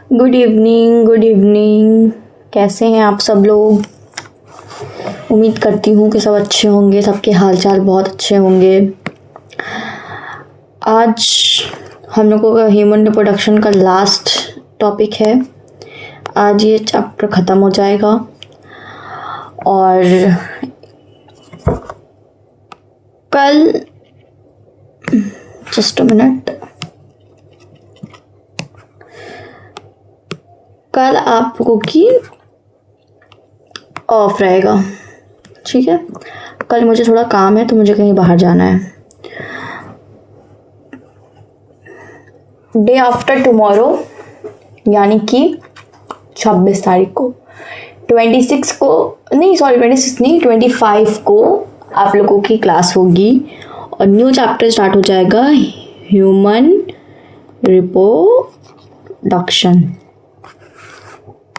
Good evening, good evening. कैसे हैं आप सब लोग? उम्मीद करती हूँ कि सब अच्छे होंगे, सबके हालचाल बहुत अच्छे होंगे। आज हम लोगों का ह्यूमन रिप्रोडक्शन का लास्ट टॉपिक है। आज ये चैप्टर ख़त्म हो जाएगा और कल जस्ट अ मिनट, कल आप लोगों की ऑफ रहेगा, ठीक है। कल मुझे थोड़ा काम है तो मुझे कहीं बाहर जाना है। डे आफ्टर टुमारो यानी कि 26 तारीख को, 26 को नहीं, सॉरी 26 नहीं, 25 को आप लोगों की क्लास होगी और न्यू चैप्टर स्टार्ट हो जाएगा, ह्यूमन रिप्रोडक्शन।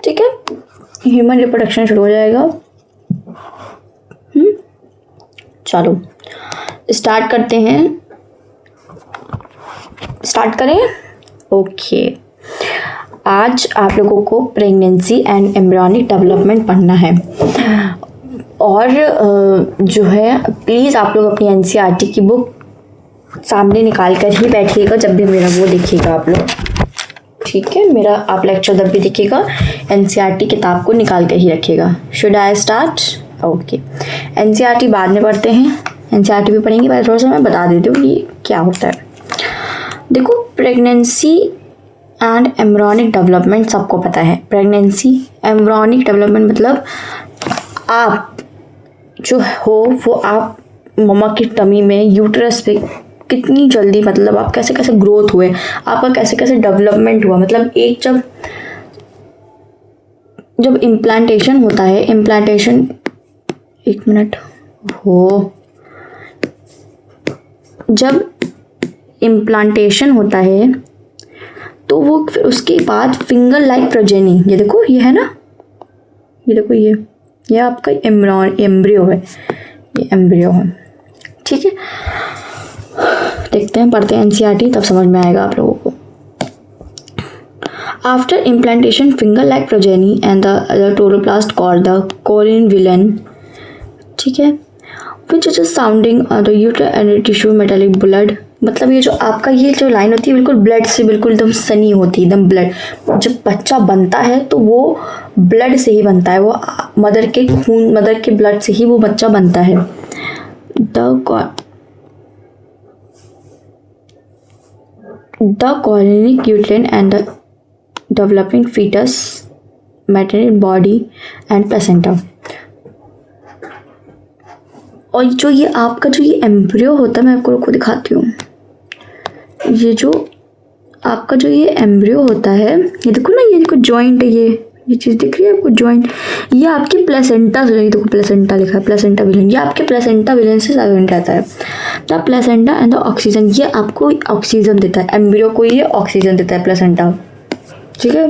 ठीक है, ह्यूमन रिप्रोडक्शन शुरू हो जाएगा। चलो स्टार्ट करते हैं। स्टार्ट करें? ओके। आज आप लोगों को प्रेगनेंसी एंड एम्ब्रियोनिक डेवलपमेंट पढ़ना है और जो है प्लीज़ आप लोग अपनी एनसीईआरटी की बुक सामने निकाल कर ही बैठिएगा जब भी मेरा वो देखिएगा आप लोग, ठीक है। मेरा आप लेक्चर जब भी देखिएगा एनसीईआरटी किताब को निकाल कर ही रखिएगा। Should I start? Okay. NCERT बाद में पढ़ते हैं, एनसीईआरटी भी पढ़ेंगे, पहले थोड़ा सा मैं बता देती हूँ कि क्या होता है। देखो, प्रेगनेंसी एंड एम्ब्रियोनिक डेवलपमेंट सबको पता है। प्रेगनेंसी, एम्ब्रियोनिक डेवलपमेंट मतलब आप जो हो वो आप मम्मा की टमी में, यूट्रस पे कितनी जल्दी, मतलब आप कैसे कैसे ग्रोथ हुए, आपका कैसे कैसे डेवलपमेंट हुआ। मतलब एक जब इम्प्लांटेशन होता है, इम्प्लांटेशन, एक मिनट हो, जब इम्प्लांटेशन होता है तो वो फिर उसके बाद फिंगर लाइक प्रोजेनी, ये देखो ये है ना, ये देखो ये आपका एम्ब्रियो है, ये एम्ब्रियो है, ठीक है। देखते हैं, पढ़ते हैं एनसीईआरटी, तब समझ में आएगा आप लोगों को। After implantation finger like progeny and the chloroplast called the chorion villi, ठीक है, which is sounding the uterus and tissue metallic blood. मतलब ये जो आपका ये जो लाइन होती है बिल्कुल ब्लड से बिल्कुल एकदम सनी होती है, एकदम ब्लड। जब बच्चा बनता है तो वो ब्लड से ही बनता है, वो मदर के खून, मदर के ब्लड से ही वो बच्चा बनता है। The colonic uterine and the developing foetus, maternal body and placenta. और जो ये आपका जो ये एम्ब्रियो होता है, मैं आपको दिखाती हूँ। ये जो आपका जो ये एम्ब्रियो होता है, ये देखो ना, ये देखो जॉइंट है, ये चीज़ दिख रही है आपको, जॉइंट। ये आपके प्लेसेंटा से, देखो प्लेसेंटा लिखा है, प्लेसेंटा विलन, ये आपके प्लेसेंटा विलन से जॉइंट रहता है। The placenta and the oxygen, ये आपको ऑक्सीजन देता है, एम्ब्रियो को ये ऑक्सीजन देता है प्लेसेंटा, ठीक है।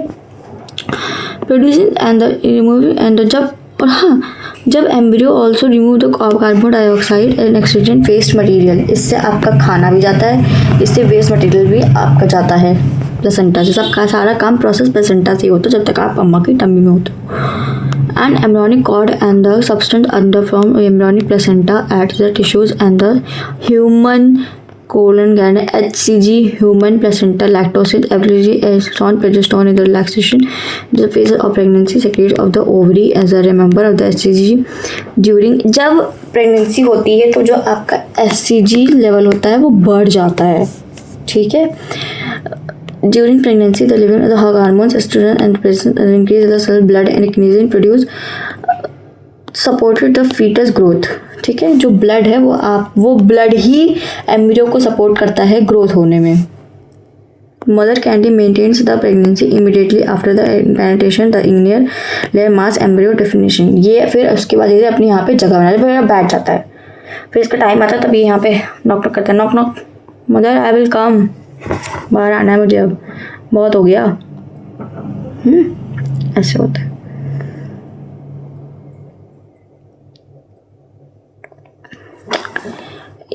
Producing and the removing and जब, और हाँ, जब embryo also remove the carbon dioxide and oxygen waste material, इससे आपका खाना भी जाता है, इससे वेस्ट मटेरियल भी आपका जाता है प्लेसेंटा से। सबका सारा काम प्रोसेस प्लेसेंटा से ही होता है जब तक आप अम्मा की टम्मी में होते हो। And embryonic cord and the substance under from embryonic placenta at the tissues and the human colon gland, HCG, human placenta, lactose, ability, estrogen, progesterone in the relaxation, the phase of pregnancy, secret of the ovary as a member of the HCG during, जब pregnancy होती है तो जो आपका HCG level होता है वो बढ़ जाता है, ठीक है। During pregnancy, the level of the hormones, estrogen and progesterone increase the cell blood and kinesin produce supported the fetus growth, ठीक है। जो ब्लड है वो ब्लड ही एम्ब्रियो को सपोर्ट करता है ग्रोथ होने में। Mother candy maintains the pregnancy immediately after the implantation the inner layer mass embryo definition, ये फिर उसके बाद ये अपनी यहाँ पे जगह बना फिर बैठ जाता है। फिर इसका टाइम आता है तब ये यहाँ पे नॉक नॉक करता है, knock knock, mother I will come, बाहर आना है मुझे, अब बहुत हो गया। ऐसे होता है।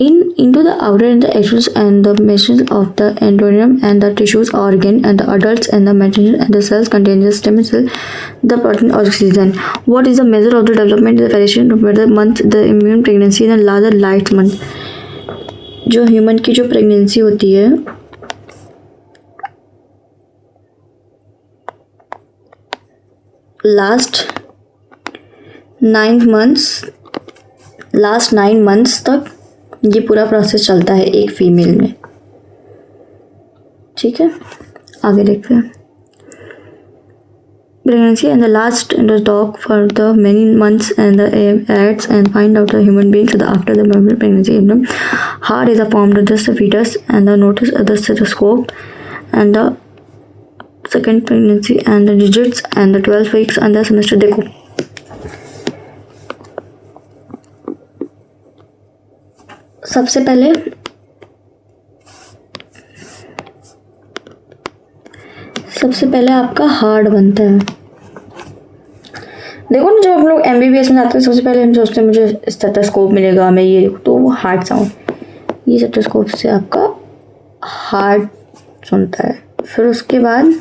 into the outer and the axons and the meshes of the endoderm and the tissues organ and the adults and the metagen and the cells contain the stem cell, the protein oxygen. What is the measure of the development, the variation of the month, the immune pregnancy and the light month? जो human की जो pregnancy होती है last 9 months तक ये पूरा process चलता है एक फीमेल में. ठीक है, आगे देखते हैं. Pregnancy and the last in the dog for the many months and the acts and find out the human being so the after the pregnancy heart is formed of the fetus and the notice of the stethoscope and the second pregnancy and the digits and the 12 weeks and the semester. देखो सबसे पहले आपका heart बनता है. देखो ना, जब हम लोग MBBS में जाते हैं सबसे पहले हम सोचते हैं मुझे स्टेथोस्कोप मिलेगा, मैं ये तो वो हार्ट साउंड, ये स्टेथोस्कोप से आपका हार्ट सुनता है. फिर उसके बाद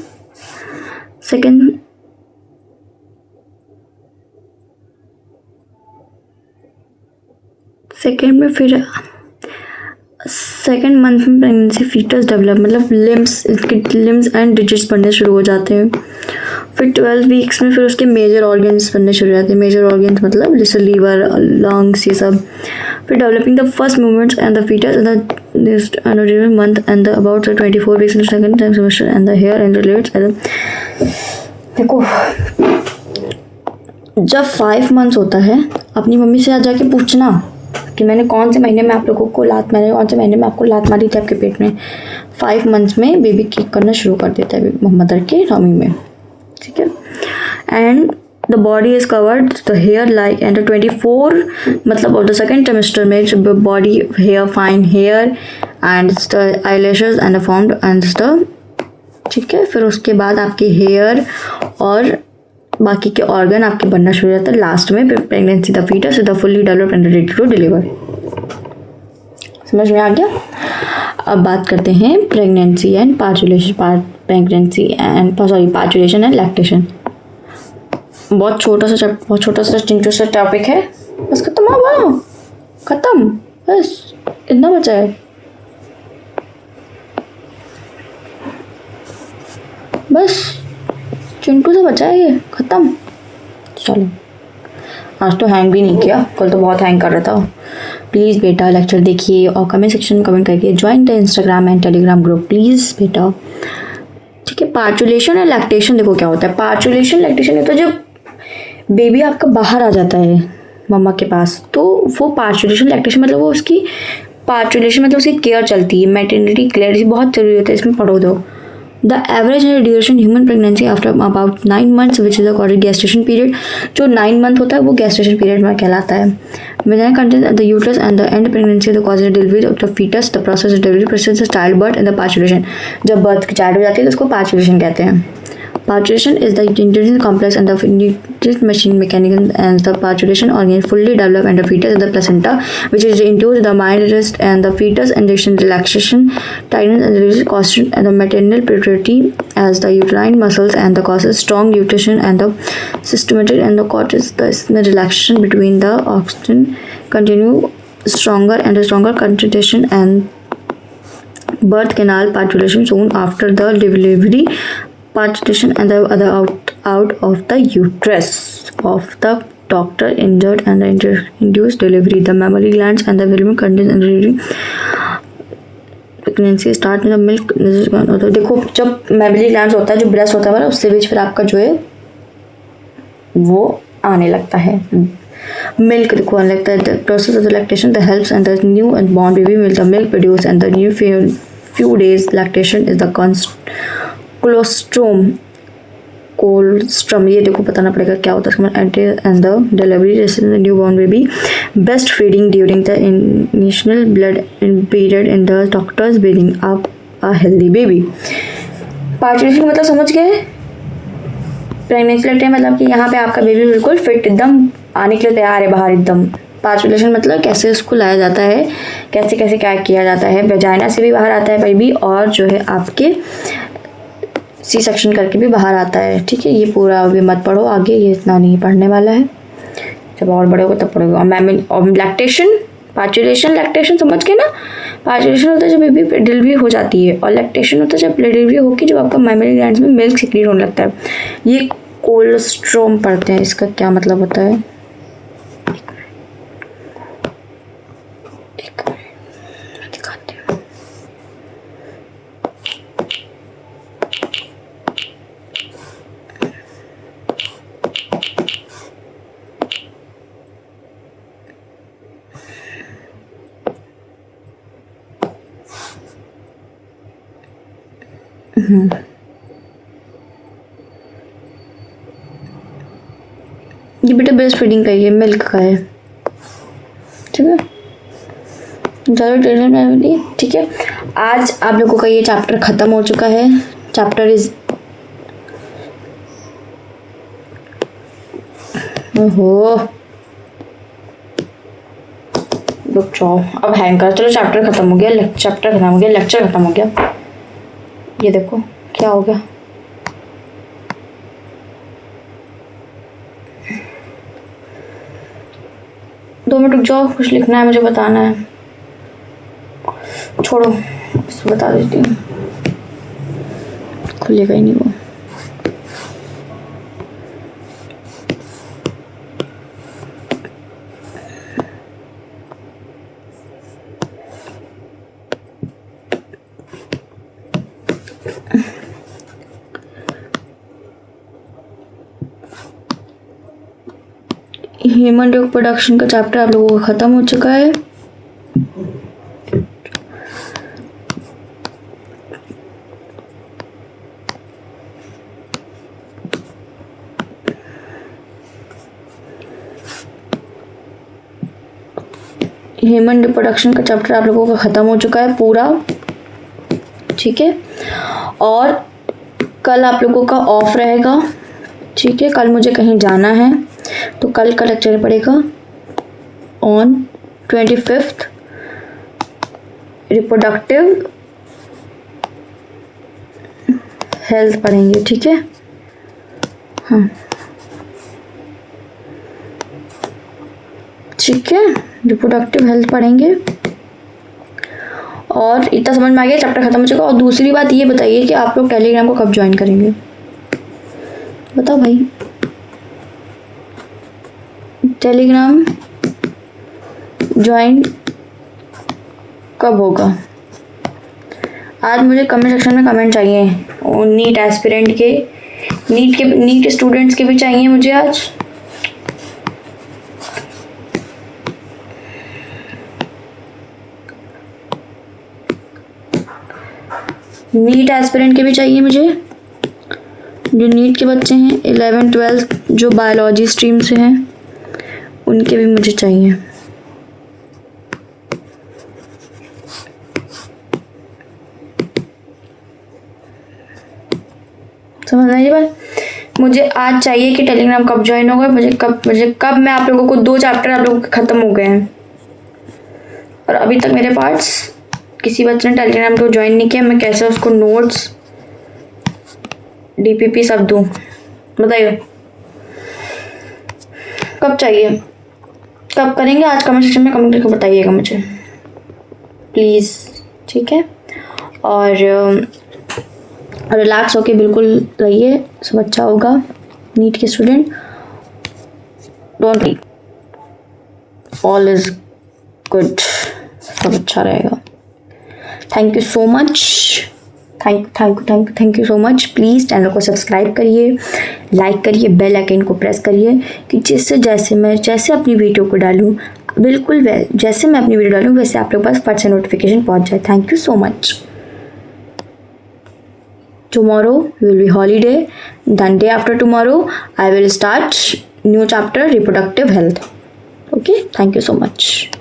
सेकेंड मंथ में प्रेगनेंसी फीटस डेवलप, मतलब लिम्स एंड डिजिट्स बनने शुरू हो जाते हैं. फिर 12 वीक्स में फिर उसके मेजर ऑर्गन्स बनने शुरू हो जाते हैं. मेजर ऑर्गन्स मतलब जैसे लीवर, लंग्स, ये सब. फिर developing the first movements and the foetus in the month and about 24 weeks in the second semester and the hair and relates. देखो जब 5 मंथ्स होता है अपनी मम्मी से जाके पूछना कि मैंने कौन से महीने में आप लोगों को कौन से महीने में आपको लात मारी थी आपके पेट में. 5 मंथ्स में बेबी किक करना शुरू कर देता है मदर के टमी में. ठीक है. And the body is covered the hair like and 24 मतलब और द सेकेंड सेमेस्टर में जब body hair fine hair and the eyelashes and formed and the. ठीक है. फिर उसके बाद आपके हेयर और बाकी के ऑर्गन आपके बनना शुरू हो जाता है लास्ट में. Pregnancy the foetus the fully developed and ready to deliver. समझ में आ गया. अब बात करते हैं pregnancy and parturition and lactation. बहुत छोटा सा चिंटू सा टॉपिक है. बस खत्म हुआ, खत्म, बस इतना बचा है. बस चिंटू से बचा है, ये खत्म. चलो, आज तो हैंग भी नहीं किया, कल तो बहुत हैंग कर रहा था. प्लीज़ बेटा लेक्चर देखिए और कमेंट सेक्शन में कमेंट करके join the Instagram and Telegram group please बेटा. ठीक है. पार्चुलेशन और लैक्टेशन देखो क्या होता है. पार्चुलेशन लैक्टेशन तो जब बेबी आपका बाहर आ जाता है मम्मा के पास, तो वो पार्चुलेशन लैक्टेशन मतलब वो उसकी पार्चुलेशन मतलब उसकी केयर चलती है. मैटरनिटी केयर बहुत जरूरी होता है, इसमें पढ़ो दो. The average duration human pregnancy after about 9 months, which is called gestation period. जो 9 मंथ होता है वो gestation period में कहलाता है. Vagina contains the uterus and the end pregnancy the causes delivery of the fetus. The process of delivery process is childbirth and the partulation. जब birth child हो जाती है तो उसको पार्चुलेशन कहते हैं. Partulation is the intelligent complex and the nutrient machine mechanism and the partulation organ fully developed and the fetus is the placenta, which is induced the mind rest and the fetus injection relaxation, tightness and release constant and the maternal pituitary as the uterine muscles and the causes strong uterine and the systematic and the cortex the relaxation between the oxygen continue stronger and stronger concentration and birth canal partulation soon after the delivery. Partulation and the other out of the uterus of the doctor injured and the induced delivery. The mammary glands and the vulva contains and pregnancy start में the milk होता है. देखो जब mammary glands होता है, जो breast होता है उससे बीच फिर आपका जो है वो आने लगता है. Milk देखो आने लगता है. The process of the lactation that helps and the new and born baby will the milk produce and the new few days lactation is the colostrum. ये देखो बताना पड़ेगा क्या होता है इसका. Anti and the delivery new born baby best feeding during the initial blood period in the doctors breathing up a healthy baby. Parturition मतलब समझ गए. प्रेगनेंसी लगता है मतलब कि यहाँ पे आपका बेबी बिल्कुल फिट एकदम आने के लिए तैयार है बाहर एकदम. पार्चुलेशन मतलब कैसे उसको लाया जाता है कैसे कैसे क्या किया जाता है। वेजाइना से भी बाहर आता है बेबी, और जो है आपके सी सेक्शन करके भी बाहर आता है। ठीक है, ये पूरा अभी मत पढ़ो आगे, ये इतना नहीं पढ़ने वाला है, जब और बड़े होगा तब पढ़ोगे। और लैक्टेशन, पार्चुलेशन, लैक्टेशन समझ के ना। पार्चुलेशन होता है जब बेबी डिलीवरी हो जाती है, और लैक्टेशन होता है जब डिलीवरी होकर जब आपका मैमरी ग्लैंड्स में मिल्क सिक्रीट होने लगता है। ये कोलोस्ट्रोम पढ़ते हैं, इसका क्या मतलब होता है? दिखाती हूँ। ये बेटा ब्रेस्ट फीडिंग का ही है, मिल्क का है। ठीक है, ज़्यादा टेंशन में नहीं। ठीक है, आज आप लोगों का ये चैप्टर ख़त्म हो चुका है। चैप्टर इज ओहो, रुक जाओ, अब हैंग कर। चलो चैप्टर ख़त्म हो गया, चैप्टर ख़त्म हो गया, लेक्चर ख़त्म हो गया। ये देखो क्या हो गया। दो मिनट रुक जाओ, कुछ लिखना है मुझे, बताना है। छोड़ो, इसको बता देती हूँ, खुलेगा ही नहीं वो। ह्यूमन रिप्रोडक्शन का चैप्टर आप लोगों का ख़त्म हो चुका है। ह्यूमन रिप्रोडक्शन का चैप्टर आप लोगों का ख़त्म हो चुका है पूरा। ठीक है, और कल आप लोगों का ऑफ रहेगा। ठीक है, कल मुझे कहीं जाना है, तो कल का लेक्चर पड़ेगा ऑन 25 रिप्रोडक्टिव हेल्थ पढ़ेंगे। ठीक है, हाँ ठीक है, रिप्रोडक्टिव हेल्थ पढ़ेंगे। और इतना समझ में आ गया, चैप्टर ख़त्म हो चुका। और दूसरी बात ये बताइए कि आप लोग टेलीग्राम को कब ज्वाइन करेंगे, बताओ भाई। टेलीग्राम ज्वाइन कब होगा? आज मुझे कमेंट सेक्शन में कमेंट चाहिए, नीट एस्पिरेंट के, नीट स्टूडेंट्स के भी चाहिए मुझे आज। नीट एस्पिरेंट के भी चाहिए मुझे, जो नीट के बच्चे हैं 11th 12th जो बायोलॉजी स्ट्रीम से हैं, उनके भी मुझे चाहिए। समझ आई बात? मुझे आज चाहिए कि टेलीग्राम कब ज्वाइन होगा, मुझे कब मैं आप लोगों को 2 चैप्टर आप लोगों के ख़त्म हो गए हैं, और अभी तक मेरे पास किसी बच्चे ने टेलीग्राम को ज्वाइन नहीं किया। मैं कैसे उसको नोट्स DPP सब दूँ, बताइए कब चाहिए, कब करेंगे? आज कमेंट सेक्शन में कमेंट करके बताइएगा मुझे प्लीज़। ठीक है, और रिलैक्स होके बिल्कुल रहिए, सब अच्छा होगा। नीट के student, don't worry, all is good, सब अच्छा रहेगा। Thank you so much, thank you so much. Please channel को सब्सक्राइब करिए, लाइक करिए, बेल आइकन को प्रेस करिए, कि जिससे जैसे अपनी वीडियो को डालूँ, बिल्कुल जैसे मैं अपनी वीडियो डालूँ वैसे आप लोग पास फट से नोटिफिकेशन पहुंच जाए। Thank you so much. Tomorrow will be holiday, then day after tomorrow I will start new chapter reproductive health. Okay, thank you so much.